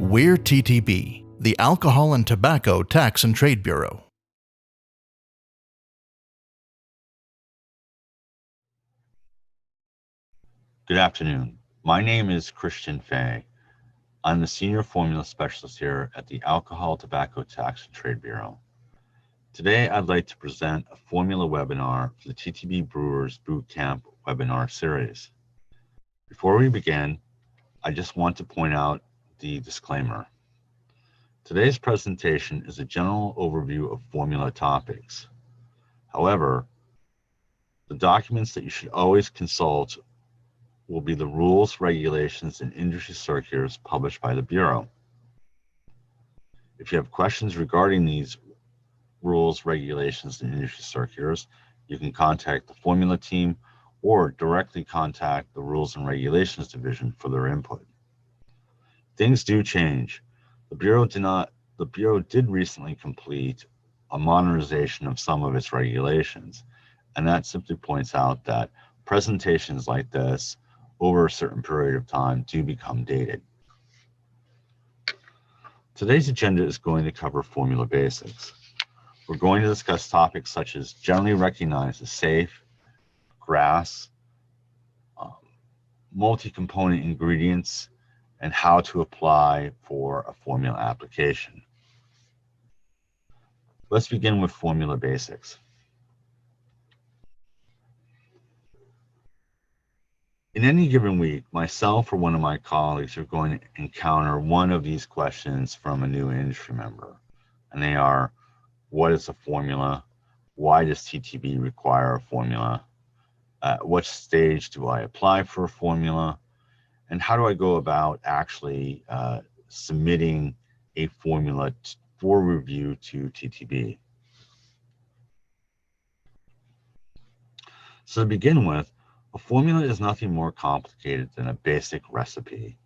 We're TTB, the Alcohol and Tobacco Tax and Trade Bureau. Good afternoon. My name is Christian Fay. I'm the Senior Formula Specialist here at the Alcohol, Tobacco Tax and Trade Bureau. Today, I'd like to present a formula webinar for the TTB Brewers Bootcamp webinar series. Before we begin, I just want to point out the disclaimer. Today's presentation is a general overview of formula topics. However, the documents that you should always consult will be the rules, regulations, and industry circulars published by the Bureau. If you have questions regarding these rules, regulations, and industry circulars, you can contact the formula team or directly contact the Rules and Regulations Division for their input. Things do change. The Bureau did recently complete a modernization of some of its regulations, and that simply points out that presentations like this over a certain period of time do become dated. Today's agenda is going to cover formula basics. We're going to discuss topics such as generally recognized as safe, GRAS, multi-component ingredients, and how to apply for a formula application. Let's begin with formula basics. In any given week, myself or one of my colleagues are going to encounter one of these questions from a new industry member. And they are, what is a formula? Why does TTB require a formula? At what stage do I apply for a formula? And how do I go about actually submitting a formula for review to TTB? So to begin with, a formula is nothing more complicated than a basic recipe.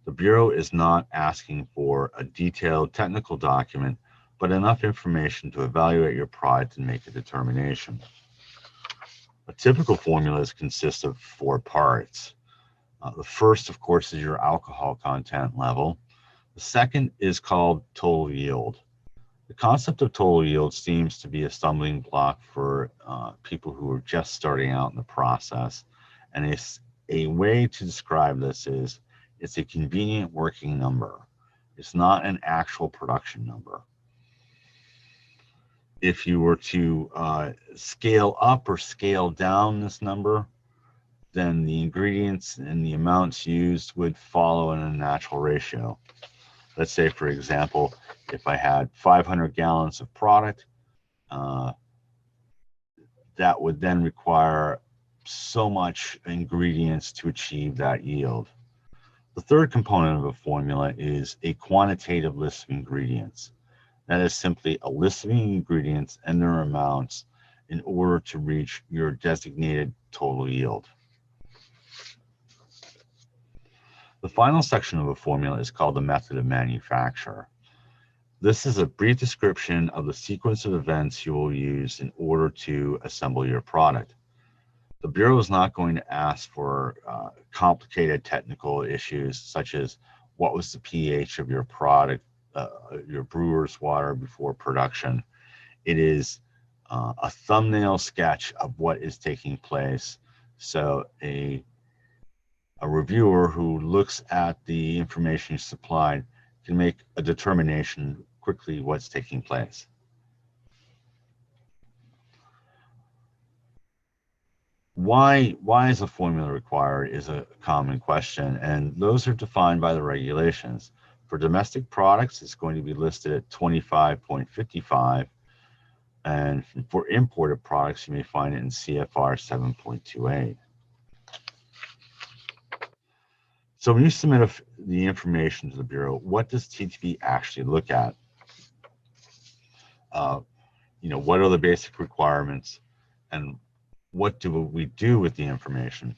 The Bureau is not asking for a detailed technical document, but enough information to evaluate your product and make a determination. A typical formula consists of 4 parts. The first, of course, is your alcohol content level. The second is called total yield. The concept of total yield seems to be a stumbling block for people who are just starting out in the process. And a way to describe this is it's a convenient working number. It's not an actual production number. If you were to scale up or scale down this number, then the ingredients and the amounts used would follow in a natural ratio. Let's say, for example, if I had 500 gallons of product, that would then require so much ingredients to achieve that yield. The third component of a formula is a quantitative list of ingredients. That is simply a list of ingredients and their amounts in order to reach your designated total yield. The final section of a formula is called the method of manufacture. This is a brief description of the sequence of events you will use in order to assemble your product. The Bureau is not going to ask for complicated technical issues such as what was the pH of your product, your brewer's water before production. It is a thumbnail sketch of what is taking place. So a reviewer who looks at the information you supplied can make a determination quickly what's taking place. Why is a formula required is a common question, and those are defined by the regulations. For domestic products, it's going to be listed at 25.55, and for imported products, you may find it in CFR 7.28. So when you submit the information to the Bureau, what does TTB actually look at? What are the basic requirements, and what do we do with the information?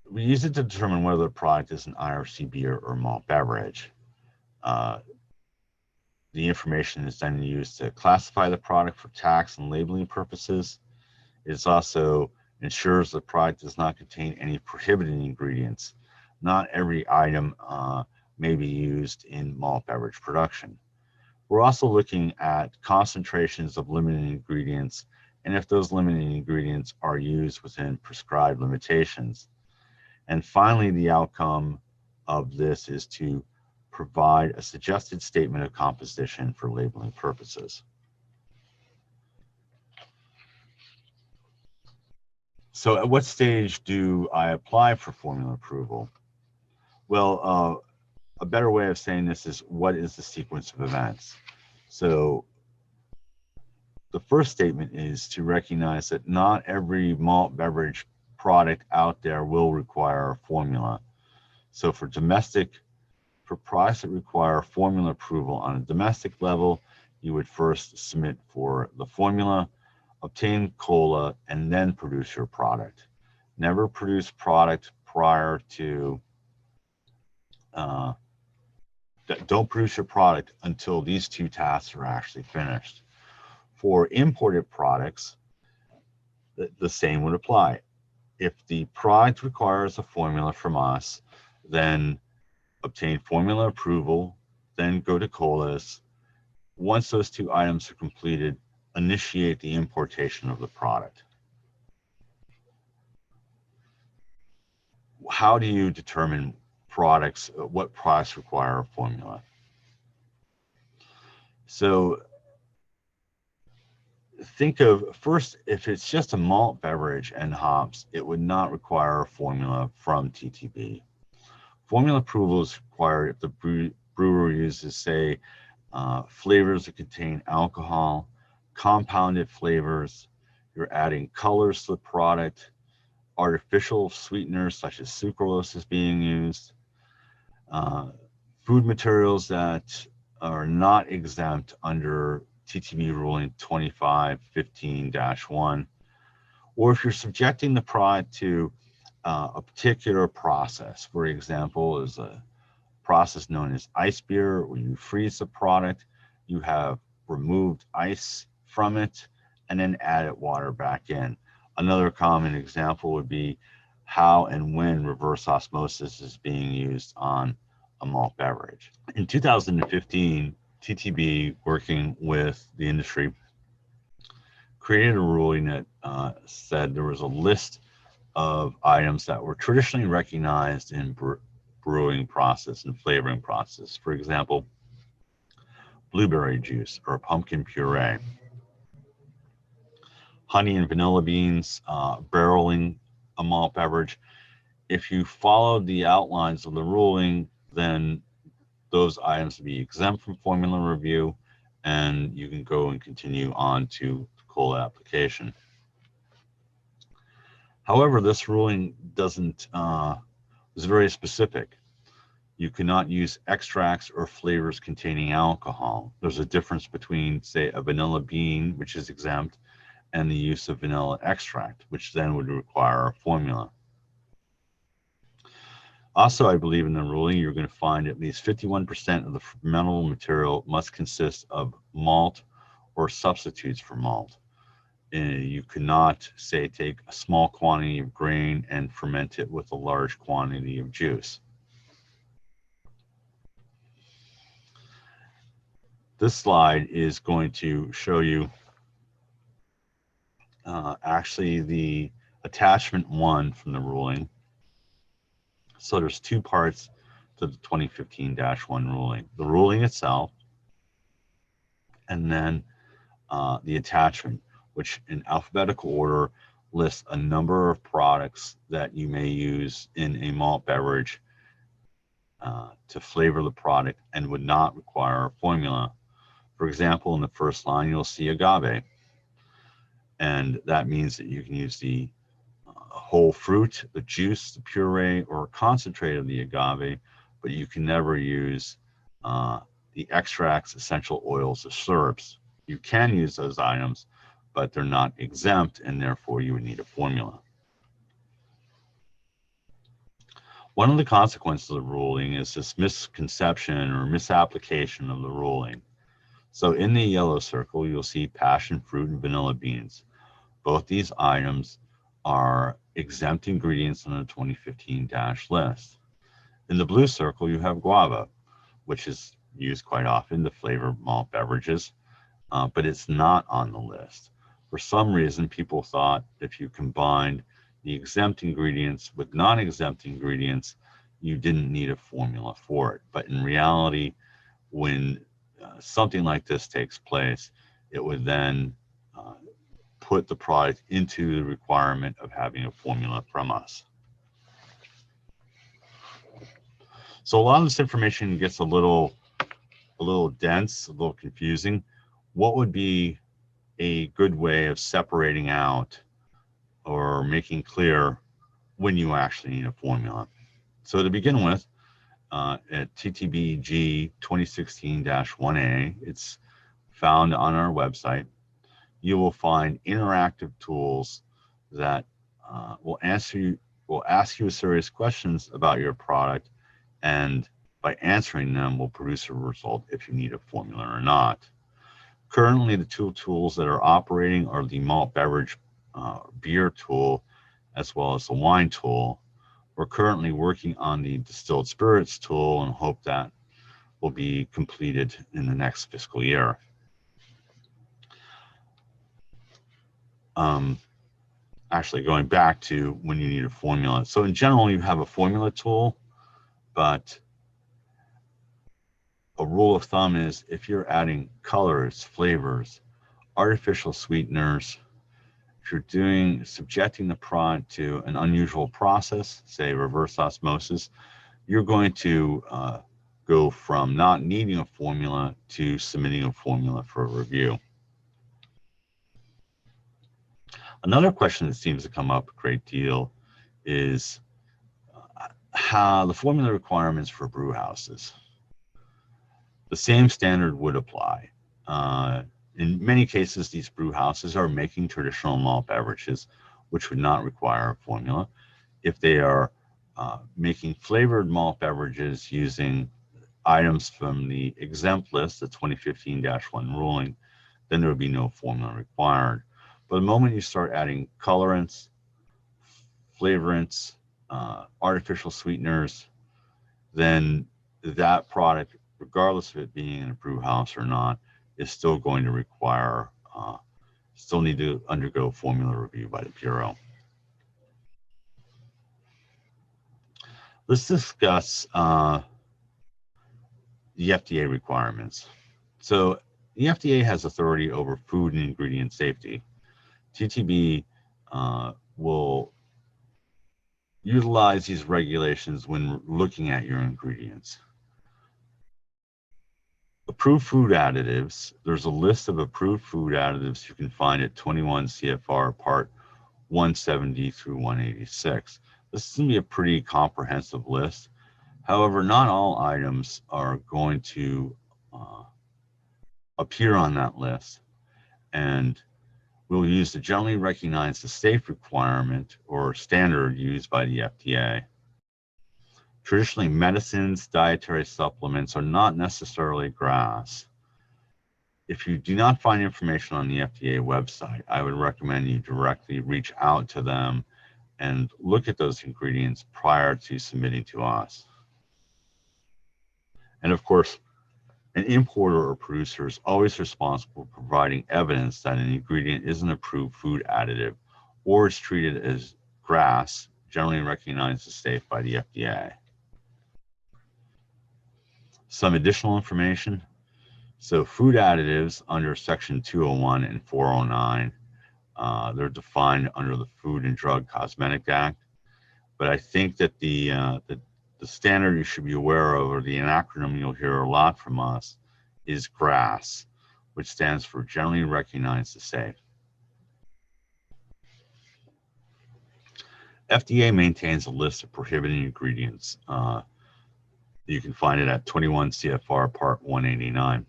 We use it to determine whether the product is an IRC beer or malt beverage. The information is then used to classify the product for tax and labeling purposes. It also ensures the product does not contain any prohibited ingredients. not every item may be used in malt beverage production. We're also looking at concentrations of limiting ingredients and if those limiting ingredients are used within prescribed limitations. And finally, the outcome of this is to provide a suggested statement of composition for labeling purposes. So at what stage do I apply for formula approval? Well, a better way of saying this is, what is the sequence of events? So the first statement is to recognize that not every malt beverage product out there will require a formula. So for products that require formula approval on a domestic level, you would first submit for the formula, obtain COLA, and then produce your product. Never produce product prior to, don't produce your product until these two tasks are actually finished. For imported products, the same would apply. If the product requires a formula from us, then obtain formula approval, then go to COLAs. Once those two items are completed, initiate the importation of the product. How do you determine what products require a formula? So think of first, if it's just a malt beverage and hops, it would not require a formula from TTB. Formula approval is required if the brewer uses, say, flavors that contain alcohol, compounded flavors, you're adding colors to the product, artificial sweeteners such as sucralose is being used, food materials that are not exempt under TTB ruling 2515-1, or if you're subjecting the product to a particular process. For example, is a process known as ice beer, where you freeze the product, you have removed ice from it, and then added water back in. Another common example would be how and when reverse osmosis is being used on a malt beverage. In 2015, TTB, working with the industry, created a ruling that said there was a list of items that were traditionally recognized in brewing process and flavoring process. For example, blueberry juice or pumpkin puree, honey and vanilla beans, barreling a malt beverage. If you followed the outlines of the ruling, then those items would be exempt from formula review, and you can go and continue on to the COLA application. However, this ruling is very specific. You cannot use extracts or flavors containing alcohol. There's a difference between, say, a vanilla bean, which is exempt, and the use of vanilla extract, which then would require a formula. Also, I believe in the ruling, you're going to find at least 51% of the fermentable material must consist of malt or substitutes for malt. You cannot, say, take a small quantity of grain and ferment it with a large quantity of juice. This slide is going to show you actually the attachment 1 from the ruling. So there's two parts to the 2015-1 ruling. The ruling itself, and then the attachment, which in alphabetical order lists a number of products that you may use in a malt beverage to flavor the product and would not require a formula. For example, in the first line, you'll see agave. And that means that you can use the whole fruit, the juice, the puree, or concentrate of the agave, but you can never use the extracts, essential oils, or syrups. You can use those items, but they're not exempt, and therefore you would need a formula. One of the consequences of the ruling is this misconception or misapplication of the ruling. So in the yellow circle, you'll see passion fruit and vanilla beans. Both these items are exempt ingredients on the 2015 list. In the blue circle, you have guava, which is used quite often to flavor malt beverages, but it's not on the list. For some reason, people thought if you combined the exempt ingredients with non-exempt ingredients, you didn't need a formula for it. But in reality, when something like this takes place, it would then put the product into the requirement of having a formula from us. So a lot of this information gets a little dense, a little confusing. What would be a good way of separating out or making clear when you actually need a formula? So to begin with, at TTBG 2016-1A, it's found on our website. You will find interactive tools that will ask you a series of questions about your product, and by answering them will produce a result if you need a formula or not. Currently, the two tools that are operating are the malt beverage beer tool as well as the wine tool. We're currently working on the distilled spirits tool and hope that will be completed in the next fiscal year. Actually, going back to when you need a formula. So in general, you have a formula tool, but a rule of thumb is if you're adding colors, flavors, artificial sweeteners, if you're subjecting the product to an unusual process, say reverse osmosis, you're going to go from not needing a formula to submitting a formula for a review. Another question that seems to come up a great deal is how the formula requirements for brew houses. The same standard would apply. In many cases, these brew houses are making traditional malt beverages, which would not require a formula. If they are making flavored malt beverages using items from the exempt list, the 2015-1 ruling, then there would be no formula required. But the moment you start adding colorants, flavorants, artificial sweeteners, then that product, regardless of it being in a brew house or not, is still going to require, still need to undergo formula review by the Bureau. Let's discuss the FDA requirements. So the FDA has authority over food and ingredient safety. TTB will utilize these regulations when looking at your ingredients. Approved food additives, there's a list of approved food additives you can find at 21 CFR Part 170 through 186. This is going to be a pretty comprehensive list. However, not all items are going to appear on that list, and we'll use the generally recognized as safe requirement or standard used by the FDA. Traditionally, medicines, dietary supplements are not necessarily GRAS. If you do not find information on the FDA website, I would recommend you directly reach out to them and look at those ingredients prior to submitting to us. And of course, an importer or producer is always responsible for providing evidence that an ingredient is an approved food additive or is treated as GRAS, generally recognized as safe by the FDA. Some additional information. So food additives under Section 201 and 409, they're defined under the Food and Drug Cosmetic Act. But I think that the standard you should be aware of, or the acronym you'll hear a lot from us, is GRAS, which stands for Generally Recognized as Safe. FDA maintains a list of prohibited ingredients. You can find it at 21 CFR Part 189.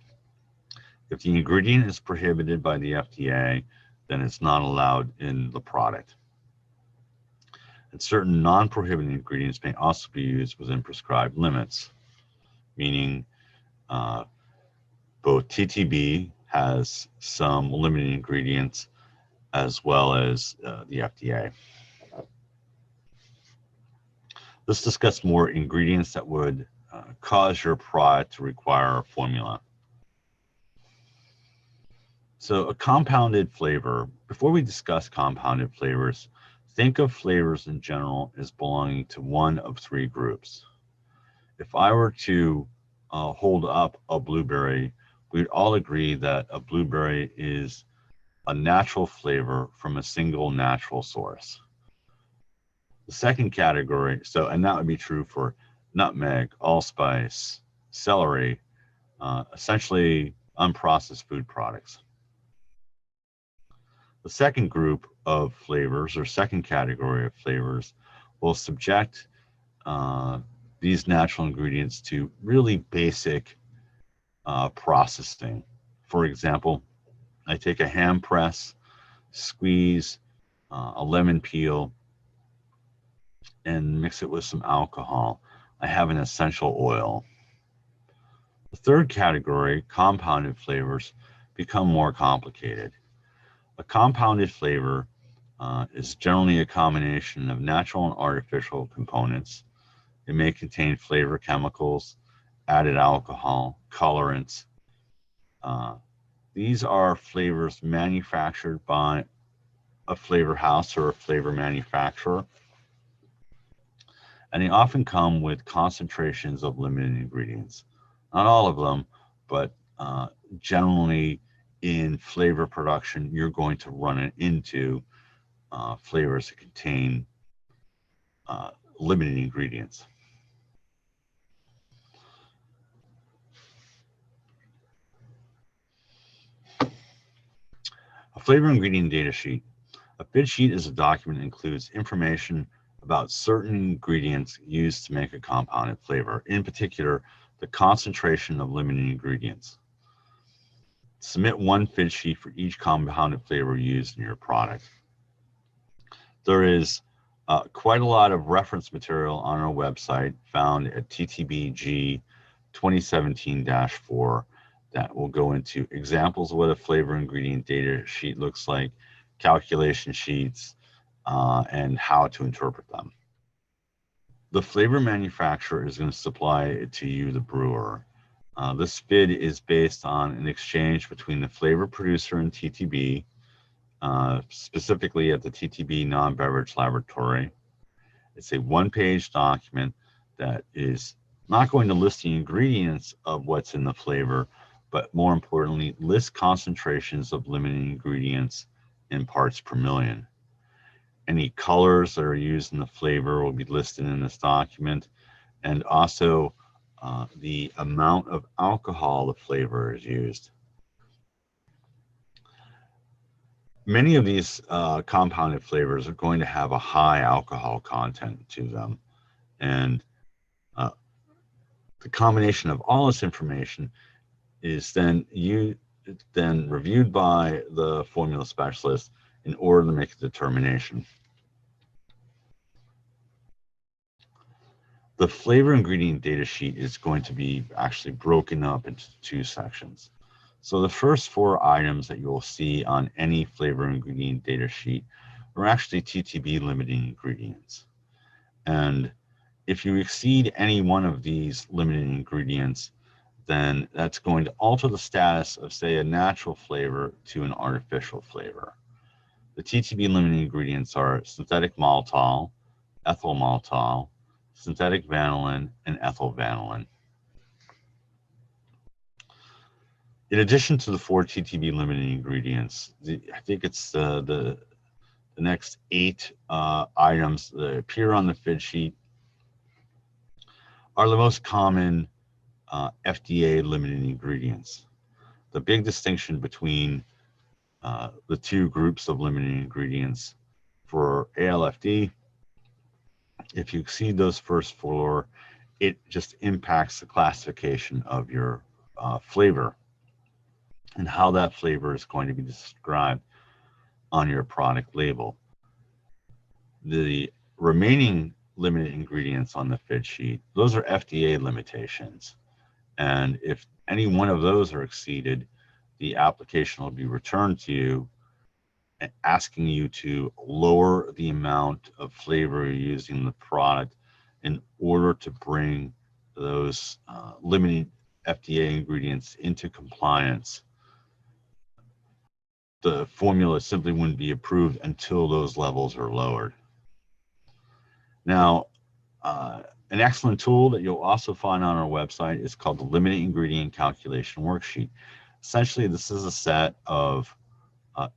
If the ingredient is prohibited by the FDA, then it's not allowed in the product. And certain non-prohibited ingredients may also be used within prescribed limits, meaning both TTB has some limited ingredients as well as the FDA. Let's discuss more ingredients that would cause your product to require a formula. So a compounded flavor, before we discuss compounded flavors, think of flavors in general as belonging to one of three groups. If I were to hold up a blueberry, we'd all agree that a blueberry is a natural flavor from a single natural source. The second category, and that would be true for nutmeg, allspice, celery, essentially unprocessed food products. The second group of flavors, or second category of flavors, will subject these natural ingredients to really basic processing. For example, I take a ham press, squeeze a lemon peel, and mix it with some alcohol. I have an essential oil. The third category, compounded flavors, become more complicated. A compounded flavor is generally a combination of natural and artificial components. It may contain flavor chemicals, added alcohol, colorants. These are flavors manufactured by a flavor house or a flavor manufacturer, and they often come with concentrations of limited ingredients. Not all of them, but generally in flavor production, you're going to run it into flavors that contain limited ingredients. A flavor ingredient data sheet. A bid sheet is a document that includes information about certain ingredients used to make a compounded flavor, in particular, the concentration of limited ingredients. Submit one bid sheet for each compounded flavor used in your product. There is quite a lot of reference material on our website found at TTBG 2017-4 that will go into examples of what a flavor ingredient data sheet looks like, calculation sheets, and how to interpret them. The flavor manufacturer is going to supply it to you, the brewer. This bid is based on an exchange between the flavor producer and TTB, specifically at the TTB non-beverage laboratory. It's a one-page document that is not going to list the ingredients of what's in the flavor, but more importantly, list concentrations of limited ingredients in parts per million. Any colors that are used in the flavor will be listed in this document, and also the amount of alcohol the flavor is used. Many of these compounded flavors are going to have a high alcohol content to them, and the combination of all this information is then reviewed by the formula specialist in order to make a determination. The flavor ingredient data sheet is going to be actually broken up into two sections. So the first four items that you will see on any flavor ingredient data sheet are actually TTB limiting ingredients. And if you exceed any one of these limited ingredients, then that's going to alter the status of, say, a natural flavor to an artificial flavor. The TTB limiting ingredients are synthetic maltol, ethyl maltol, synthetic vanillin, and ethyl vanillin. In addition to the four TTB limiting ingredients, I think it's the next 8 items that appear on the FID sheet are the most common FDA limited ingredients. The big distinction between the two groups of limited ingredients for ALFD, if you exceed those first 4, it just impacts the classification of your flavor and how that flavor is going to be described on your product label. The remaining limited ingredients on the FID sheet, those are FDA limitations. And if any one of those are exceeded, the application will be returned to you asking you to lower the amount of flavor you're using in the product in order to bring those limited FDA ingredients into compliance. The formula simply wouldn't be approved until those levels are lowered. Now, an excellent tool that you'll also find on our website is called the Limited Ingredient Calculation Worksheet. Essentially, this is a set of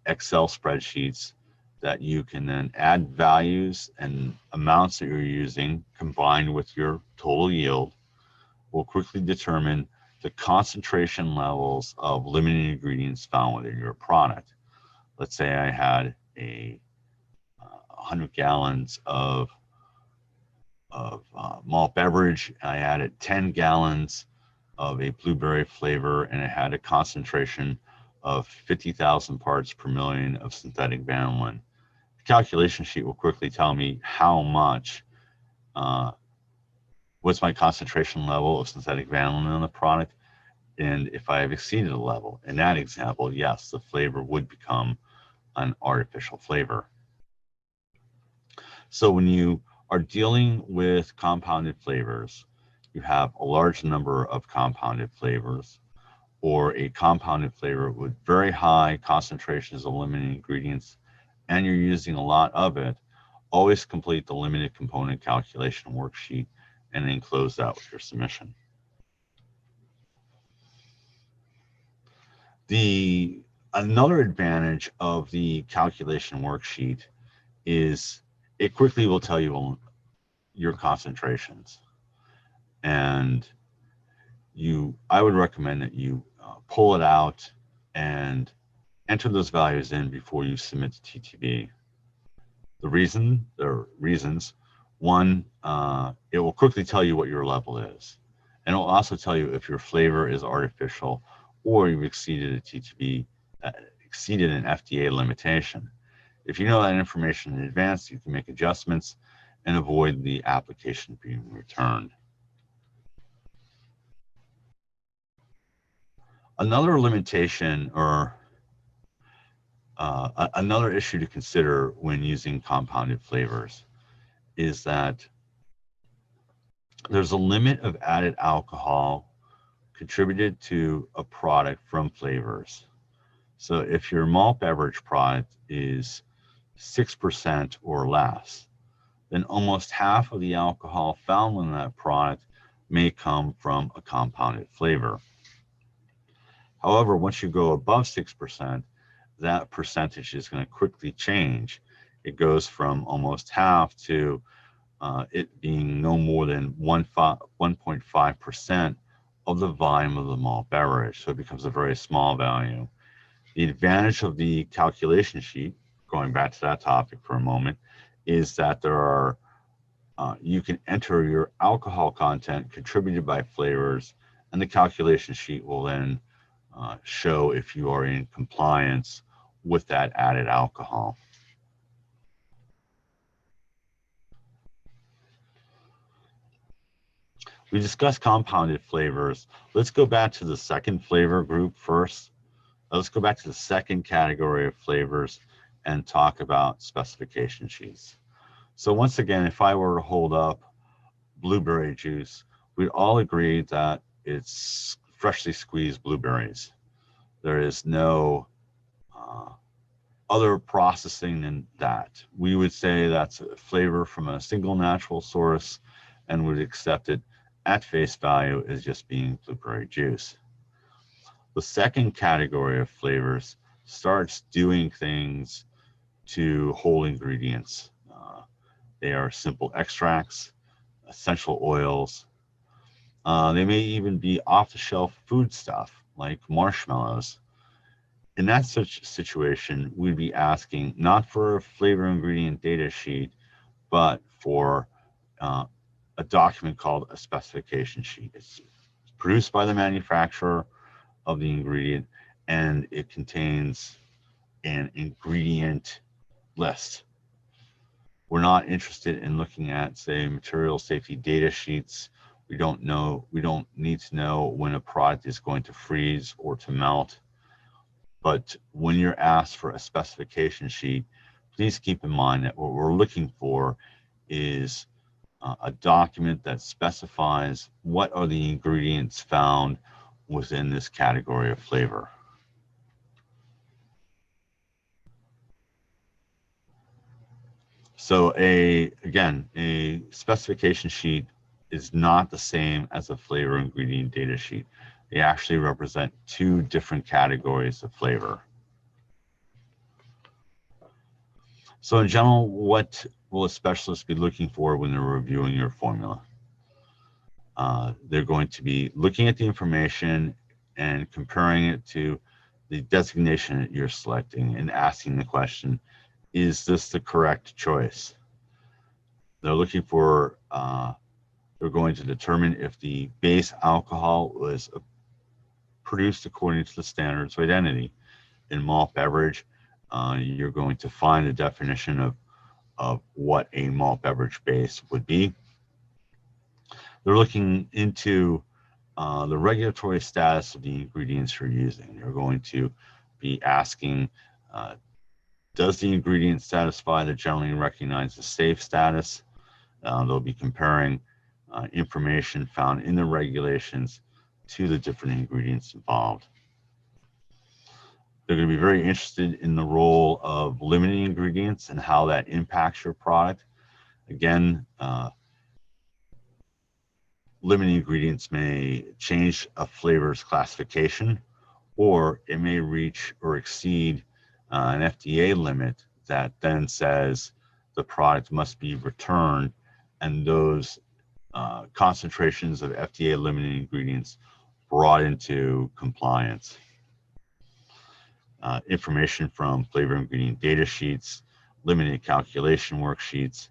Excel spreadsheets that you can then add values and amounts that you're using combined with your total yield will quickly determine the concentration levels of limited ingredients found within your product. Let's say I had 100 gallons of malt beverage. I added 10 gallons of a blueberry flavor, and it had a concentration of 50,000 parts per million of synthetic vanillin. The calculation sheet will quickly tell me how much, what's my concentration level of synthetic vanillin in the product, and if I have exceeded a level. In that example, yes, the flavor would become an artificial flavor. So when you are dealing with compounded flavors, you have a large number of compounded flavors, or a compounded flavor with very high concentrations of limited ingredients, and you're using a lot of it, always complete the limited component calculation worksheet and then close that with your submission. Another advantage of the calculation worksheet is it quickly will tell you your concentrations. And I would recommend that you pull it out and enter those values in before you submit to TTB. There are reasons. One, it will quickly tell you what your level is. And it will also tell you if your flavor is artificial or you've exceeded a TTB, exceeded an FDA limitation. If you know that information in advance, you can make adjustments and avoid the application being returned. Another limitation or another issue to consider when using compounded flavors is that there's a limit of added alcohol contributed to a product from flavors. So if your malt beverage product is 6% or less, then almost half of the alcohol found in that product may come from a compounded flavor. However, once you go above 6%, that percentage is going to quickly change. It goes from almost half to it being no more than 1.5% of the volume of the malt beverage. So it becomes a very small value. The advantage of the calculation sheet, going back to that topic for a moment, is that there are you can enter your alcohol content contributed by flavors, and the calculation sheet will then show if you are in compliance with that added alcohol. We discussed compounded flavors. Let's go back to the second flavor group first. Let's go back to the second category of flavors and talk about specification sheets. So once again, if I were to hold up blueberry juice, we'd all agree that it's freshly squeezed blueberries. There is no other processing than that. We would say that's a flavor from a single natural source and would accept it at face value as just being blueberry juice. The second category of flavors starts doing things to whole ingredients. They are simple extracts, essential oils. They may even be off-the-shelf food stuff like marshmallows. In that such situation, we'd be asking not for a flavor ingredient data sheet, but for a document called a specification sheet. It's produced by the manufacturer of the ingredient, and it contains an ingredient list. We're not interested in looking at, say, material safety data sheets. We don't need to know when a product is going to freeze or to melt. But when you're asked for a specification sheet, please keep in mind that what we're looking for is a document that specifies what are the ingredients found within this category of flavor. So again, a specification sheet is not the same as a flavor ingredient data sheet. They actually represent two different categories of flavor. So in general, what will a specialist be looking for when they're reviewing your formula? They're going to be looking at the information and comparing it to the designation that you're selecting and asking the question, is this the correct choice? They're looking for, they're going to determine if the base alcohol was produced according to the standards of identity. In malt beverage, you're going to find a definition of what a malt beverage base would be. They're looking into the regulatory status of the ingredients you're using. They're going to be asking, does the ingredient satisfy the generally recognized as safe status? They'll be comparing information found in the regulations to the different ingredients involved. They're going to be very interested in the role of limiting ingredients and how that impacts your product. Again, limiting ingredients may change a flavor's classification, or it may reach or exceed an FDA limit that then says the product must be returned, and those concentrations of FDA limiting ingredients brought into compliance. Information from flavor ingredient data sheets, limited calculation worksheets.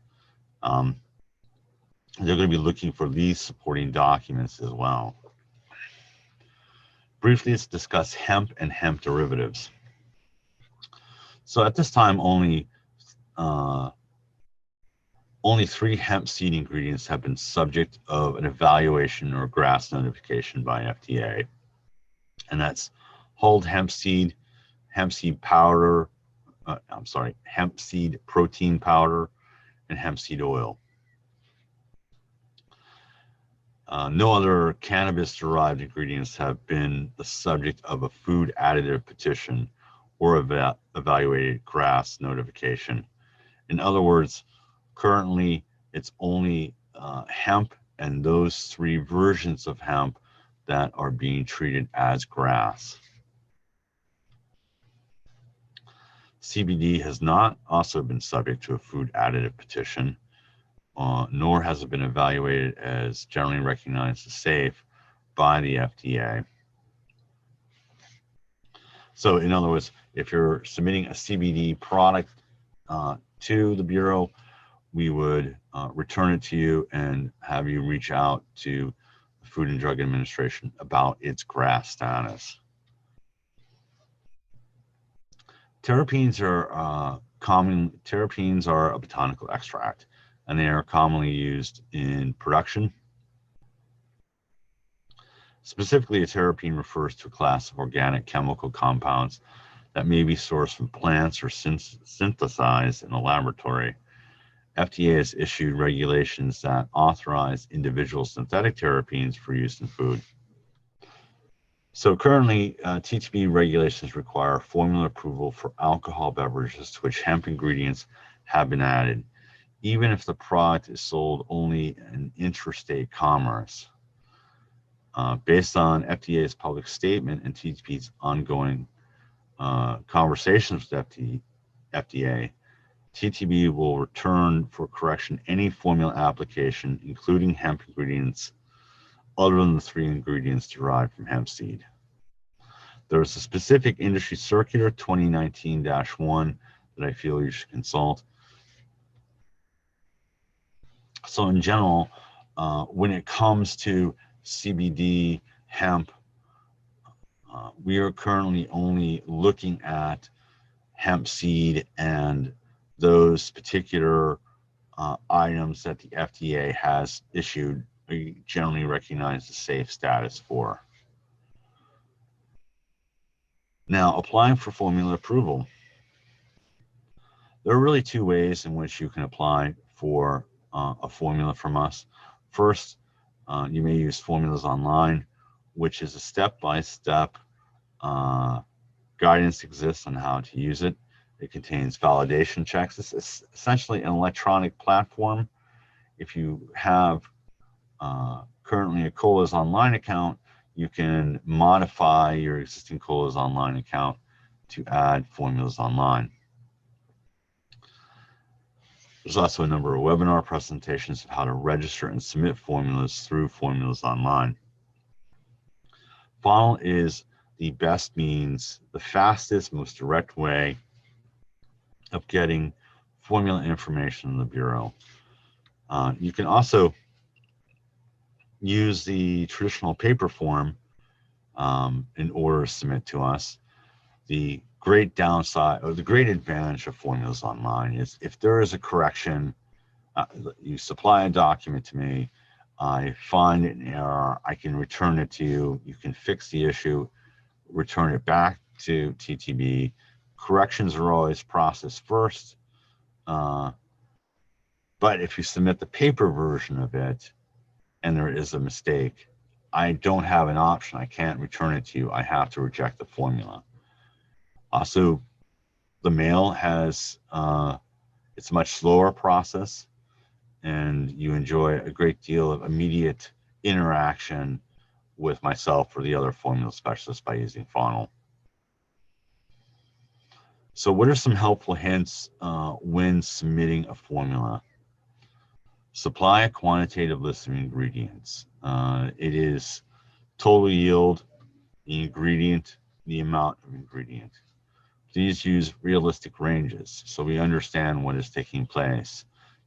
They're going to be looking for these supporting documents as well. Briefly, let's discuss hemp and hemp derivatives. So at this time, only 3 hemp seed ingredients have been subject of an evaluation or GRAS notification by FDA. And that's hulled hemp seed powder, hemp seed protein powder, and hemp seed oil. No other cannabis-derived ingredients have been the subject of a food additive petition or evaluated GRAS notification. In other words, currently it's only hemp and those 3 versions of hemp that are being treated as GRAS. CBD has not also been subject to a food additive petition, nor has it been evaluated as generally recognized as safe by the FDA. So in other words, if you're submitting a CBD product to the Bureau, we would return it to you and have you reach out to the Food and Drug Administration about its GRAS status. Terpenes are a botanical extract, and they are commonly used in production. Specifically, a terpene refers to a class of organic chemical compounds that may be sourced from plants or synthesized in a laboratory. FDA has issued regulations that authorize individual synthetic terpenes for use in food. So currently, TTB regulations require formula approval for alcohol beverages to which hemp ingredients have been added, even if the product is sold only in interstate commerce. Based on FDA's public statement and TTB's ongoing conversations with FDA, TTB will return for correction any formula application, including hemp ingredients, other than the 3 ingredients derived from hemp seed. There is a specific industry circular 2019-1 that I feel you should consult. So in general, when it comes to CBD, hemp, we are currently only looking at hemp seed and those particular items that the FDA has issued a generally recognized as safe status for. Now, applying for formula approval. There are really 2 ways in which you can apply for a formula from us. First, you may use Formulas Online, which is a step-by-step guidance exists on how to use it. It contains validation checks. It's essentially an electronic platform. If you have currently a Colas Online account, you can modify your existing Colas Online account to add Formulas Online. There's also a number of webinar presentations of how to register and submit formulas through Formulas Online. Funnel is the best means, the fastest, most direct way of getting formula information in the Bureau. You can also use the traditional paper form in order to submit to us. The great downside or the great advantage of Formulas Online is if there is a correction, you supply a document to me, I find an error, I can return it to you, you can fix the issue, return it back to TTB. Corrections are always processed first, but if you submit the paper version of it and there is a mistake, I don't have an option. I can't return it to you. I have to reject the formula. Also, the mail has, it's a much slower process, and you enjoy a great deal of immediate interaction with myself or the other formula specialists by using Funnel. So what are some helpful hints when submitting a formula? Supply a quantitative list of ingredients. It is total yield, the ingredient, the amount of ingredient. Please use realistic ranges so we understand what is taking place.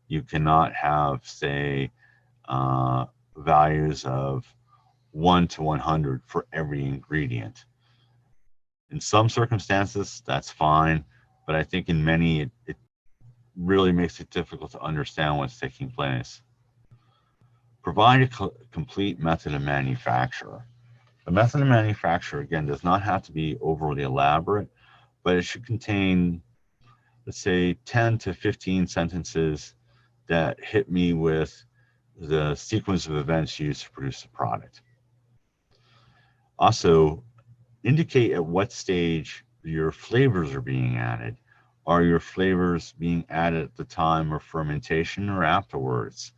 You cannot have, say, values of 1 to 100 for every ingredient. In some circumstances, that's fine, but I think in many, it really makes it difficult to understand what's taking place. Provide a complete method of manufacture. The method of manufacture, again, does not have to be overly elaborate, but it should contain, let's say, 10 to 15 sentences that hit me with the sequence of events used to produce the product. Also, indicate at what stage your flavors are being added. Are your flavors being added at the time of fermentation or afterwards?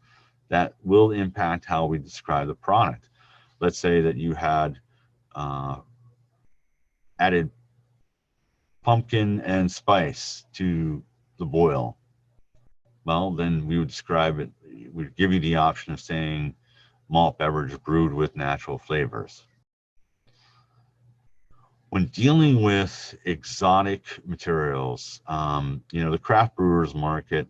That will impact how we describe the product. Let's say that you had added pumpkin and spice to the boil. Well, then we would describe it, we'd give you the option of saying malt beverage brewed with natural flavors. When dealing with exotic materials, the craft brewers market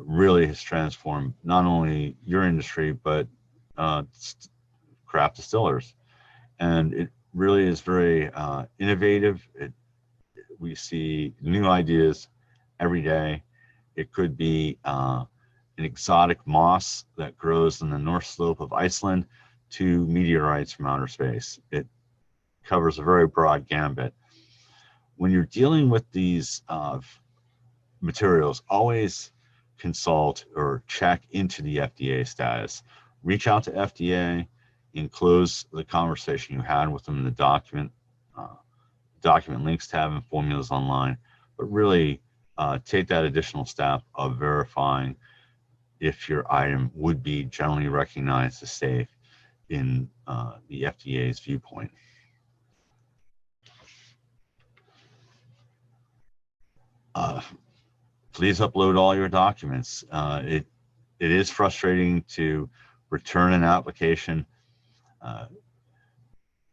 really has transformed not only your industry, but craft distillers. And it really is very innovative. We see new ideas every day. It could be an exotic moss that grows in the north slope of Iceland to meteorites from outer space. It covers a very broad gambit. When you're dealing with these materials, always consult or check into the FDA status. Reach out to FDA, enclose the conversation you had with them in the document links tab and Formulas Online, but really take that additional step of verifying if your item would be generally recognized as safe in the FDA's viewpoint. Please upload all your documents. It is frustrating to return an application.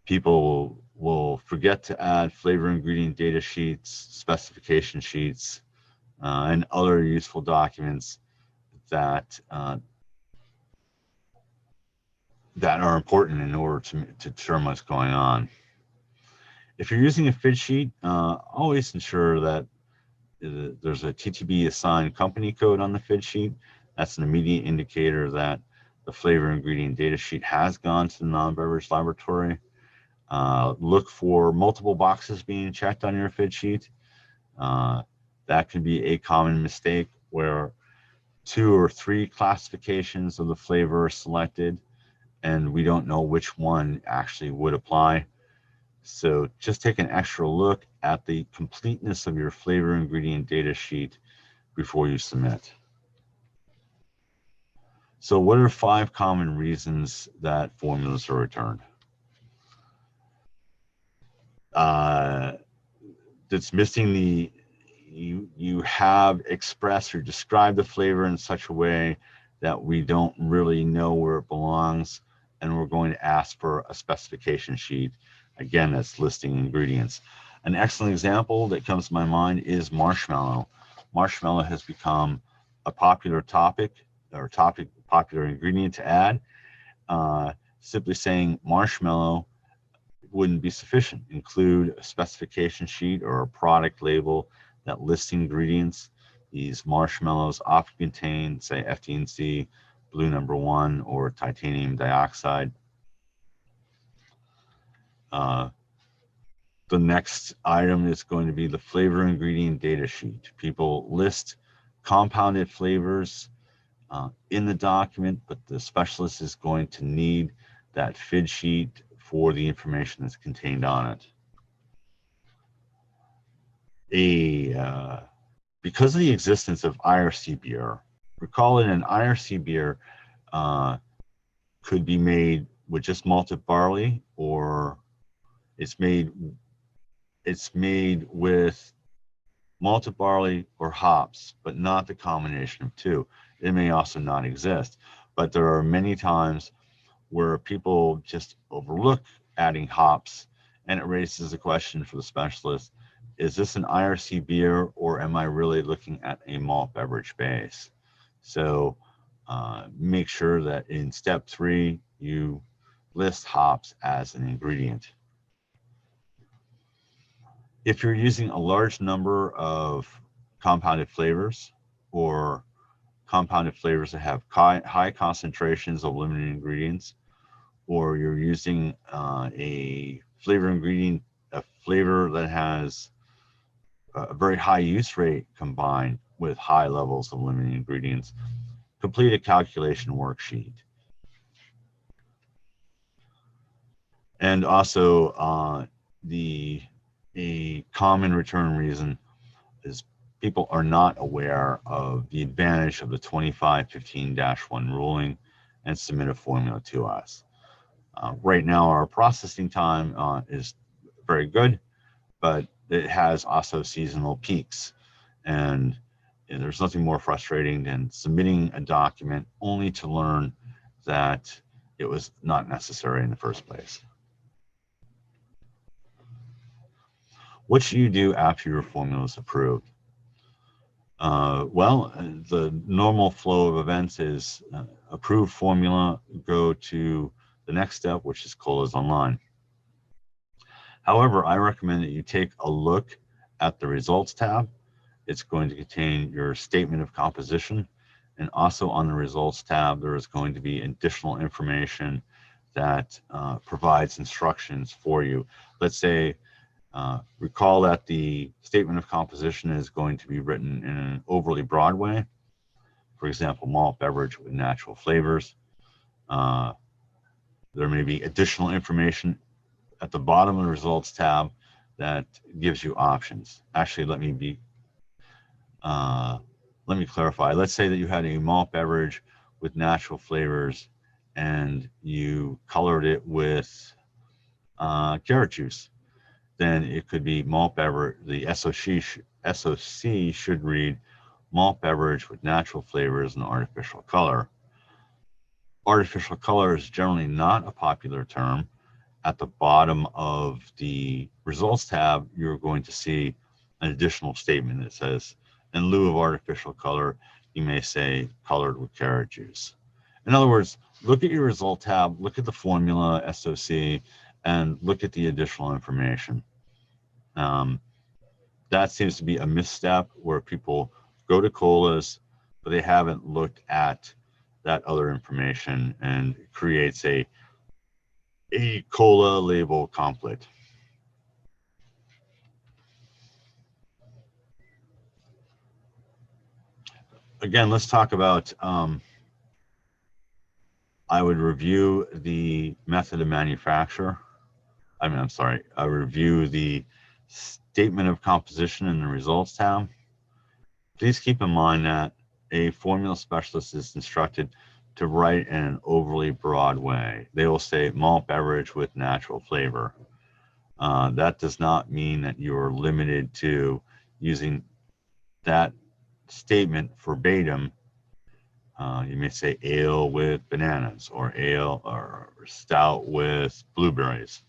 People will forget to add flavor ingredient data sheets, specification sheets, and other useful documents that that are important in order to determine what's going on. If you're using a FID sheet, always ensure that there's a TTB assigned company code on the FID sheet. That's an immediate indicator that the flavor ingredient data sheet has gone to the non-beverage laboratory. Look for multiple boxes being checked on your FID sheet. That can be a common mistake where 2 or 3 classifications of the flavor selected, and we don't know which one actually would apply. So just take an extra look at the completeness of your flavor ingredient data sheet before you submit. So what are 5 common reasons that formulas are returned? That's missing the, you have expressed or described the flavor in such a way that we don't really know where it belongs, and we're going to ask for a specification sheet. Again, that's listing ingredients. An excellent example that comes to my mind is marshmallow. Marshmallow has become a popular topic or popular ingredient to add. Simply saying marshmallow wouldn't be sufficient. Include a specification sheet or a product label that lists ingredients. These marshmallows often contain, say, FD&C, blue number 1, or titanium dioxide. The next item is going to be the flavor ingredient data sheet. People list compounded flavors in the document, but the specialist is going to need that FID sheet for the information that's contained on it. Because of the existence of IRC beer, recall that an IRC beer could be made with just malted barley, or it's made with malted barley or hops, but not the combination of two. It may also not exist, but there are many times where people just overlook adding hops, and it raises a question for the specialist: is this an IRC beer, or am I really looking at a malt beverage base? So make sure that in step 3, you list hops as an ingredient. If you're using a large number of compounded flavors, or compounded flavors that have high concentrations of limited ingredients, or you're using a flavor that has a very high use rate combined with high levels of limited ingredients, complete a calculation worksheet. And also a common return reason is people are not aware of the advantage of the 2515-1 ruling and submit a formula to us. Right now, our processing time is very good, but it has also seasonal peaks. And there's nothing more frustrating than submitting a document only to learn that it was not necessary in the first place. What should you do after your formula is approved? Well, the normal flow of events is approved formula, go to the next step, which is COLAs online. However, I recommend that you take a look at the results tab. It's going to contain your statement of composition, and also on the results tab, there is going to be additional information that provides instructions for you. Let's say, recall that the statement of composition is going to be written in an overly broad way. For example, malt beverage with natural flavors. There may be additional information at the bottom of the results tab that gives you options. Actually, let me clarify. Let's say that you had a malt beverage with natural flavors and you colored it with carrot juice. Then it could be malt beverage. The SOC should read malt beverage with natural flavors and artificial color. Artificial color is generally not a popular term. At the bottom of the results tab, you're going to see an additional statement that says, in lieu of artificial color, you may say colored with carrot juice. In other words, look at your result tab, look at the formula, SOC, and look at the additional information. That seems to be a misstep where people go to COLAs, but they haven't looked at that other information, and it creates a COLA label conflict. again, let's talk about, I would review the method of manufacture. I review the statement of composition in the results tab. Please keep in mind that a formula specialist is instructed to write in an overly broad way. They will say malt beverage with natural flavor. That does not mean that you're limited to using that statement verbatim. You may say ale with bananas, or ale or stout with blueberries.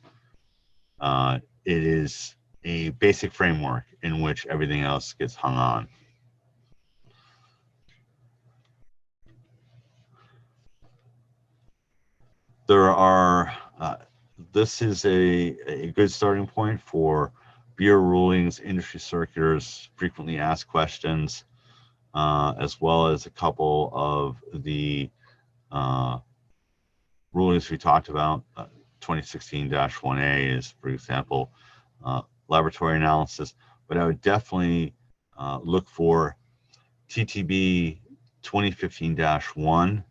It is a basic framework in which everything else gets hung on. There are, this is a good starting point for beer rulings, industry circulars, frequently asked questions, as well as a couple of the rulings we talked about. 2016-1A is, for example, laboratory analysis, but I would definitely look for TTB 2015-1.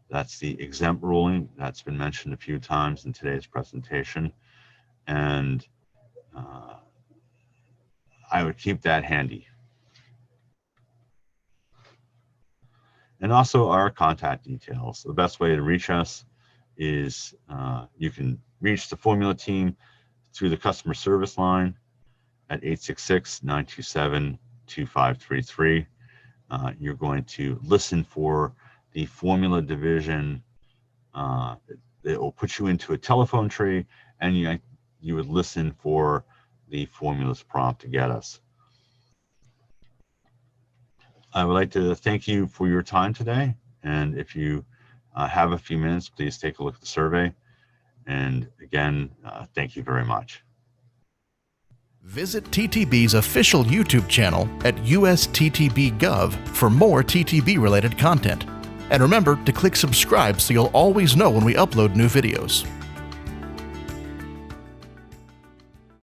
That's the exempt ruling that's been mentioned a few times in today's presentation, and I would keep that handy. And also our contact details. The best way to reach us is you can reach the formula team through the customer service line at 866-927-2533. You're going to listen for the formula division. It will put you into a telephone tree, and you would listen for the formulas prompt to get us. I would like to thank you for your time today, and if you have a few minutes, please take a look at the survey. And again, thank you very much. Visit TTB's official YouTube channel at USTTB.gov for more TTB-related content. And remember to click subscribe so you'll always know when we upload new videos.